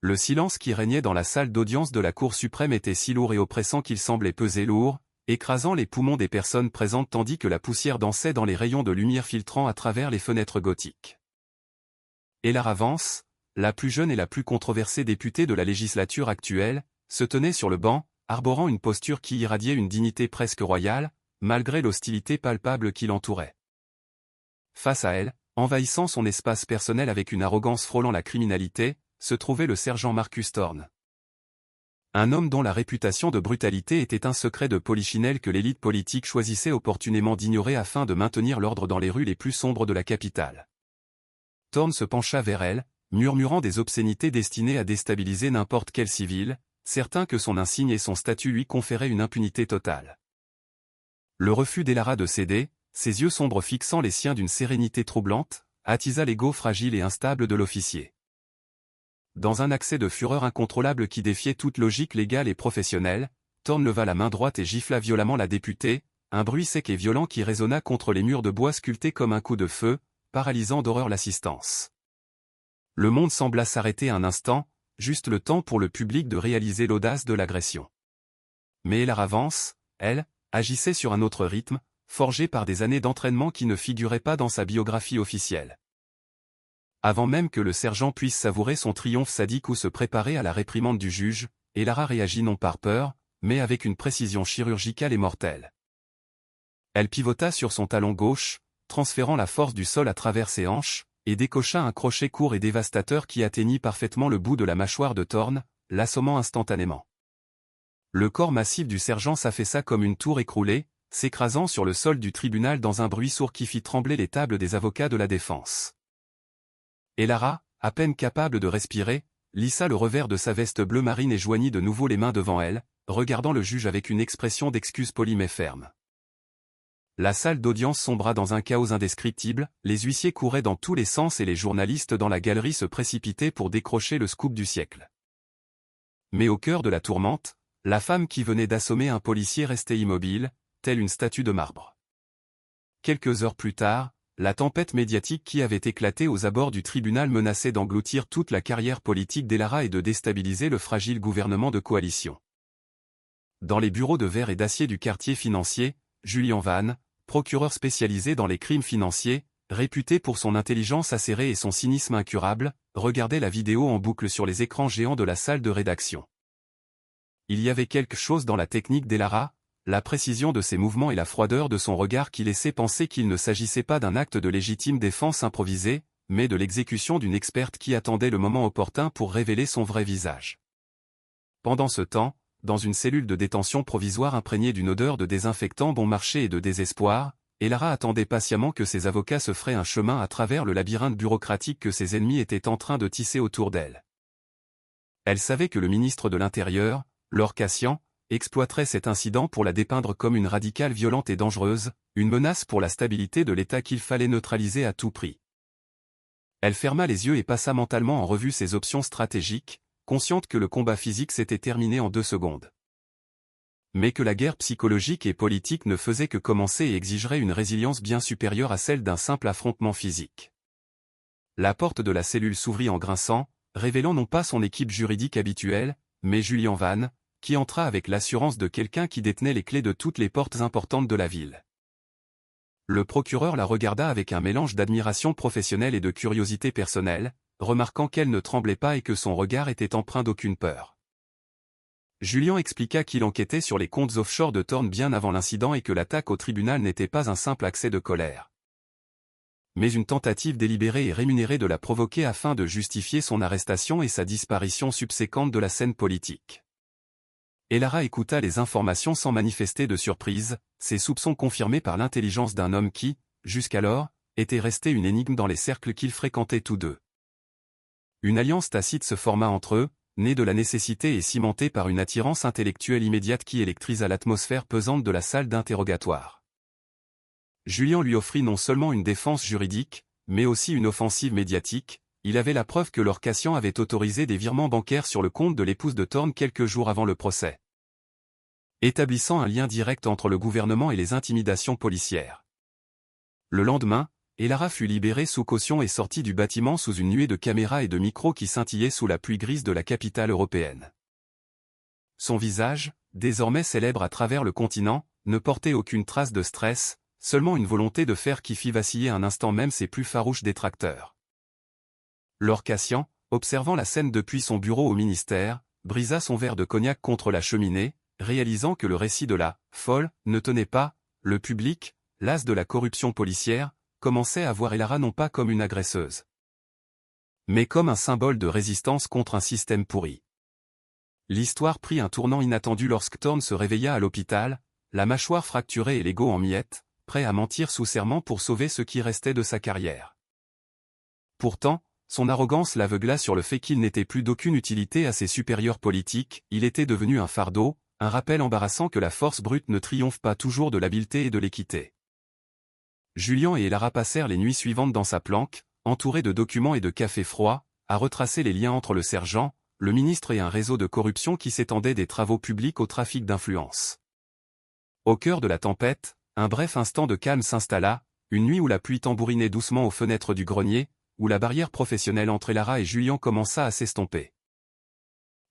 Le silence qui régnait dans la salle d'audience de la Cour suprême était si lourd et oppressant qu'il semblait peser lourd, écrasant les poumons des personnes présentes tandis que la poussière dansait dans les rayons de lumière filtrant à travers les fenêtres gothiques. Elara Vance, la plus jeune et la plus controversée députée de la législature actuelle, se tenait sur le banc, arborant une posture qui irradiait une dignité presque royale, malgré l'hostilité palpable qui l'entourait. Face à elle, envahissant son espace personnel avec une arrogance frôlant la criminalité, se trouvait le sergent Marcus Thorne. Un homme dont la réputation de brutalité était un secret de polichinelle que l'élite politique choisissait opportunément d'ignorer afin de maintenir l'ordre dans les rues les plus sombres de la capitale. Thorne se pencha vers elle, murmurant des obscénités destinées à déstabiliser n'importe quel civil, certain que son insigne et son statut lui conféraient une impunité totale. Le refus d'Elara de céder, ses yeux sombres fixant les siens d'une sérénité troublante, attisa l'ego fragile et instable de l'officier. Dans un accès de fureur incontrôlable qui défiait toute logique légale et professionnelle, Thorne leva la main droite et gifla violemment la députée, un bruit sec et violent qui résonna contre les murs de bois sculptés comme un coup de feu, paralysant d'horreur l'assistance. Le monde sembla s'arrêter un instant, juste le temps pour le public de réaliser l'audace de l'agression. Mais Elara Vance, elle, agissait sur un autre rythme, forgé par des années d'entraînement qui ne figuraient pas dans sa biographie officielle. Avant même que le sergent puisse savourer son triomphe sadique ou se préparer à la réprimande du juge, Elara réagit non par peur, mais avec une précision chirurgicale et mortelle. Elle pivota sur son talon gauche, transférant la force du sol à travers ses hanches, et décocha un crochet court et dévastateur qui atteignit parfaitement le bout de la mâchoire de Thorne, l'assommant instantanément. Le corps massif du sergent s'affaissa comme une tour écroulée, s'écrasant sur le sol du tribunal dans un bruit sourd qui fit trembler les tables des avocats de la défense. Elara, à peine capable de respirer, lissa le revers de sa veste bleu marine et joignit de nouveau les mains devant elle, regardant le juge avec une expression d'excuse polie mais ferme. La salle d'audience sombra dans un chaos indescriptible, les huissiers couraient dans tous les sens et les journalistes dans la galerie se précipitaient pour décrocher le scoop du siècle. Mais au cœur de la tourmente, la femme qui venait d'assommer un policier restait immobile, telle une statue de marbre. Quelques heures plus tard, la tempête médiatique qui avait éclaté aux abords du tribunal menaçait d'engloutir toute la carrière politique d'Elara et de déstabiliser le fragile gouvernement de coalition. Dans les bureaux de verre et d'acier du quartier financier, Julian Van, procureur spécialisé dans les crimes financiers, réputé pour son intelligence acérée et son cynisme incurable, regardait la vidéo en boucle sur les écrans géants de la salle de rédaction. Il y avait quelque chose dans la technique d'Elara, la précision de ses mouvements et la froideur de son regard qui laissait penser qu'il ne s'agissait pas d'un acte de légitime défense improvisé, mais de l'exécution d'une experte qui attendait le moment opportun pour révéler son vrai visage. Pendant ce temps, dans une cellule de détention provisoire imprégnée d'une odeur de désinfectant bon marché et de désespoir, Elara attendait patiemment que ses avocats se feraient un chemin à travers le labyrinthe bureaucratique que ses ennemis étaient en train de tisser autour d'elle. Elle savait que le ministre de l'Intérieur, Laure Cassian, exploiterait cet incident pour la dépeindre comme une radicale violente et dangereuse, une menace pour la stabilité de l'État qu'il fallait neutraliser à tout prix. Elle ferma les yeux et passa mentalement en revue ses options stratégiques, consciente que le combat physique s'était terminé en 2 secondes. Mais que la guerre psychologique et politique ne faisait que commencer et exigerait une résilience bien supérieure à celle d'un simple affrontement physique. La porte de la cellule s'ouvrit en grinçant, révélant non pas son équipe juridique habituelle, mais Julian Van, qui entra avec l'assurance de quelqu'un qui détenait les clés de toutes les portes importantes de la ville. Le procureur la regarda avec un mélange d'admiration professionnelle et de curiosité personnelle, remarquant qu'elle ne tremblait pas et que son regard était empreint d'aucune peur. Julian expliqua qu'il enquêtait sur les comptes offshore de Thorne bien avant l'incident et que l'attaque au tribunal n'était pas un simple accès de colère, mais une tentative délibérée et rémunérée de la provoquer afin de justifier son arrestation et sa disparition subséquente de la scène politique. Elara écouta les informations sans manifester de surprise, ses soupçons confirmés par l'intelligence d'un homme qui, jusqu'alors, était resté une énigme dans les cercles qu'ils fréquentaient tous deux. Une alliance tacite se forma entre eux, née de la nécessité et cimentée par une attirance intellectuelle immédiate qui électrisa l'atmosphère pesante de la salle d'interrogatoire. Julian lui offrit non seulement une défense juridique, mais aussi une offensive médiatique. Il avait la preuve que Laure Cassian avait autorisé des virements bancaires sur le compte de l'épouse de Thorne quelques jours avant le procès, établissant un lien direct entre le gouvernement et les intimidations policières. Le lendemain, Elara fut libérée sous caution et sortit du bâtiment sous une nuée de caméras et de micros qui scintillaient sous la pluie grise de la capitale européenne. Son visage, désormais célèbre à travers le continent, ne portait aucune trace de stress, seulement une volonté de fer qui fit vaciller un instant même ses plus farouches détracteurs. Lord Cassian, observant la scène depuis son bureau au ministère, brisa son verre de cognac contre la cheminée, réalisant que le récit de la « folle » ne tenait pas. Le public, las de la corruption policière, commençait à voir Elara non pas comme une agresseuse, mais comme un symbole de résistance contre un système pourri. L'histoire prit un tournant inattendu lorsque Thorne se réveilla à l'hôpital, la mâchoire fracturée et l'ego en miettes, prêt à mentir sous serment pour sauver ce qui restait de sa carrière. Pourtant, son arrogance l'aveugla sur le fait qu'il n'était plus d'aucune utilité à ses supérieurs politiques, il était devenu un fardeau, un rappel embarrassant que la force brute ne triomphe pas toujours de l'habileté et de l'équité. Julian et Elara passèrent les nuits suivantes dans sa planque, entourés de documents et de café froid, à retracer les liens entre le sergent, le ministre et un réseau de corruption qui s'étendait des travaux publics au trafic d'influence. Au cœur de la tempête, un bref instant de calme s'installa, une nuit où la pluie tambourinait doucement aux fenêtres du grenier, où la barrière professionnelle entre Elara et Julian commença à s'estomper.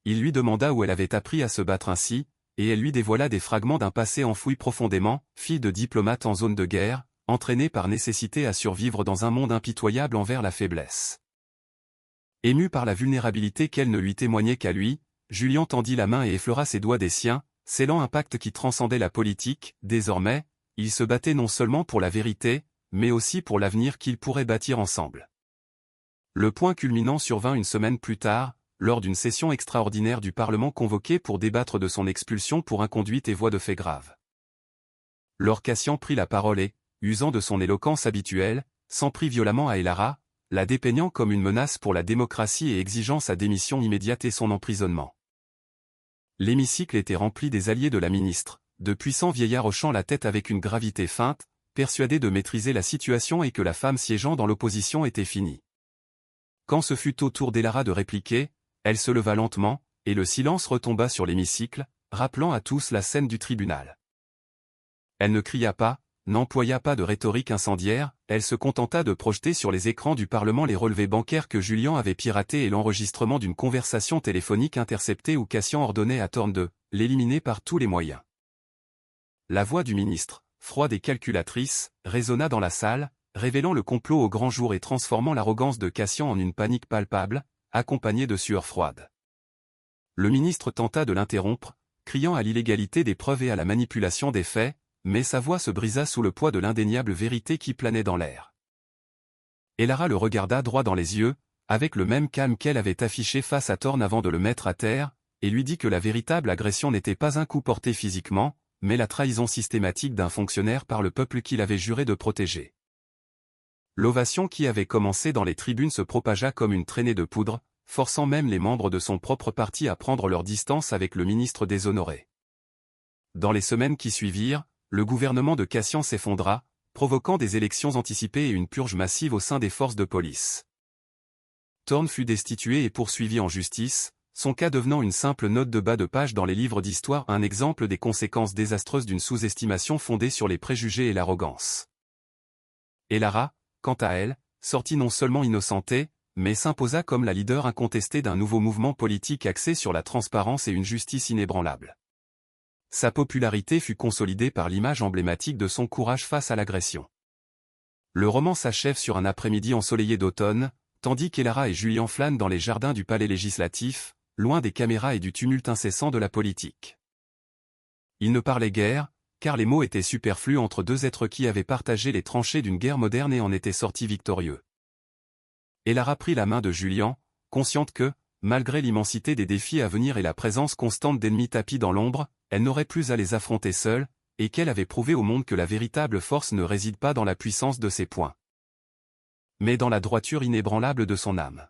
Il lui demanda où elle avait appris à se battre ainsi, et elle lui dévoila des fragments d'un passé enfoui profondément, fille de diplomate en zone de guerre, entraînée par nécessité à survivre dans un monde impitoyable envers la faiblesse. Ému par la vulnérabilité qu'elle ne lui témoignait qu'à lui, Julian tendit la main et effleura ses doigts des siens, scellant un pacte qui transcendait la politique. Désormais, ils se battaient non seulement pour la vérité, mais aussi pour l'avenir qu'ils pourraient bâtir ensemble. Le point culminant survint une semaine plus tard, lors d'une session extraordinaire du Parlement convoqué pour débattre de son expulsion pour inconduite et voie de fait grave. Lord Cassian prit la parole et, usant de son éloquence habituelle, s'en prit violemment à Elara, la dépeignant comme une menace pour la démocratie et exigeant sa démission immédiate et son emprisonnement. L'hémicycle était rempli des alliés de la ministre, de puissants vieillards hochant la tête avec une gravité feinte, persuadés de maîtriser la situation et que la femme siégeant dans l'opposition était finie. Quand ce fut au tour d'Elara de répliquer, elle se leva lentement, et le silence retomba sur l'hémicycle, rappelant à tous la scène du tribunal. Elle ne cria pas, n'employa pas de rhétorique incendiaire, elle se contenta de projeter sur les écrans du Parlement les relevés bancaires que Julian avait piratés et l'enregistrement d'une conversation téléphonique interceptée où Cassian ordonnait à Thorne de l'éliminer par tous les moyens. La voix du ministre, froide et calculatrice, résonna dans la salle, révélant le complot au grand jour et transformant l'arrogance de Cassian en une panique palpable, accompagnée de sueurs froides. Le ministre tenta de l'interrompre, criant à l'illégalité des preuves et à la manipulation des faits, mais sa voix se brisa sous le poids de l'indéniable vérité qui planait dans l'air. Elara le regarda droit dans les yeux, avec le même calme qu'elle avait affiché face à Thorne avant de le mettre à terre, et lui dit que la véritable agression n'était pas un coup porté physiquement, mais la trahison systématique d'un fonctionnaire par le peuple qu'il avait juré de protéger. L'ovation qui avait commencé dans les tribunes se propagea comme une traînée de poudre, forçant même les membres de son propre parti à prendre leur distance avec le ministre déshonoré. Dans les semaines qui suivirent, le gouvernement de Cassian s'effondra, provoquant des élections anticipées et une purge massive au sein des forces de police. Thorne fut destitué et poursuivi en justice, son cas devenant une simple note de bas de page dans les livres d'histoire, un exemple des conséquences désastreuses d'une sous-estimation fondée sur les préjugés et l'arrogance. Elara, quant à elle, sortit non seulement innocentée, mais s'imposa comme la leader incontestée d'un nouveau mouvement politique axé sur la transparence et une justice inébranlable. Sa popularité fut consolidée par l'image emblématique de son courage face à l'agression. Le roman s'achève sur un après-midi ensoleillé d'automne, tandis qu'Elara et Julian flânent dans les jardins du palais législatif, loin des caméras et du tumulte incessant de la politique. Ils ne parlaient guère, car les mots étaient superflus entre deux êtres qui avaient partagé les tranchées d'une guerre moderne et en étaient sortis victorieux. Elara prit la main de Julian, consciente que, malgré l'immensité des défis à venir et la présence constante d'ennemis tapis dans l'ombre, elle n'aurait plus à les affronter seule, et qu'elle avait prouvé au monde que la véritable force ne réside pas dans la puissance de ses poings, mais dans la droiture inébranlable de son âme.